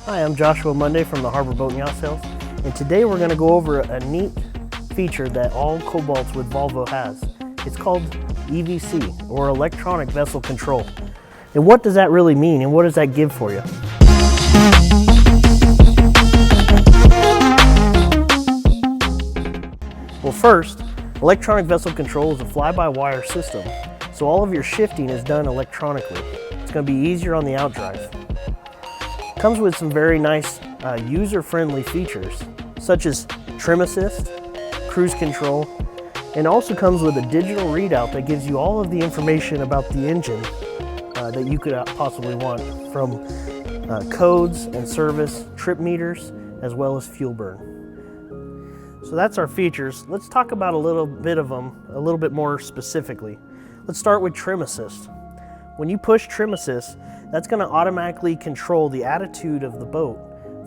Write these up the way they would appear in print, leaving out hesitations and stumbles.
Hi, I'm Joshua Monday from the Harbor Boat and Yacht Sales, and today we're going to go over a neat feature that all Cobalts with Volvo has. It's called EVC, or Electronic Vessel Control. And what does that really mean, and what does that give for you? Well, first, electronic vessel control is a fly-by-wire system, so all of your shifting is done electronically. It's going to be easier on the outdrive. Comes with some very nice user-friendly features such as trim assist, cruise control, and also comes with a digital readout that gives you all of the information about the engine that you could possibly want, from codes and service, trip meters, as well as fuel burn. So that's our features. Let's talk about a little bit of them a little bit more specifically. Let's start with trim assist. When you push trim assist, that's going to automatically control the attitude of the boat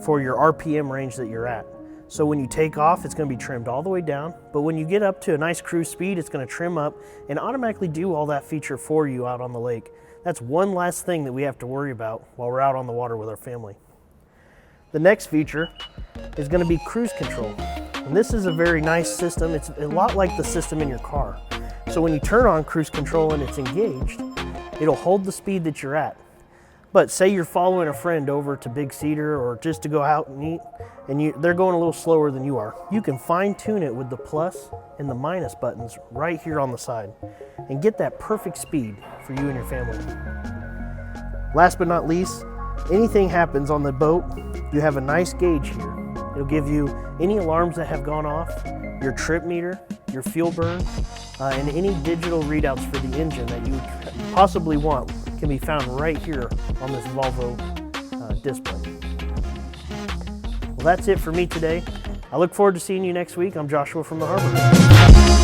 for your RPM range that you're at. So when you take off, it's going to be trimmed all the way down, but when you get up to a nice cruise speed, it's going to trim up and automatically do all that feature for you out on the lake. That's one last thing that we have to worry about while we're out on the water with our family. The next feature is going to be cruise control. And this is a very nice system. It's a lot like the system in your car. So when you turn on cruise control and it's engaged, it'll hold the speed that you're at. But say you're following a friend over to Big Cedar or just to go out and eat, and they're going a little slower than you are. You can fine tune it with the plus and the minus buttons right here on the side and get that perfect speed for you and your family. Last but not least, anything happens on the boat, you have a nice gauge here. It'll give you any alarms that have gone off, your trip meter, your fuel burn, and any digital readouts for the engine that you possibly want can be found right here on this Volvo display. Well, that's it for me today. I look forward to seeing you next week. I'm Joshua from the Harbor.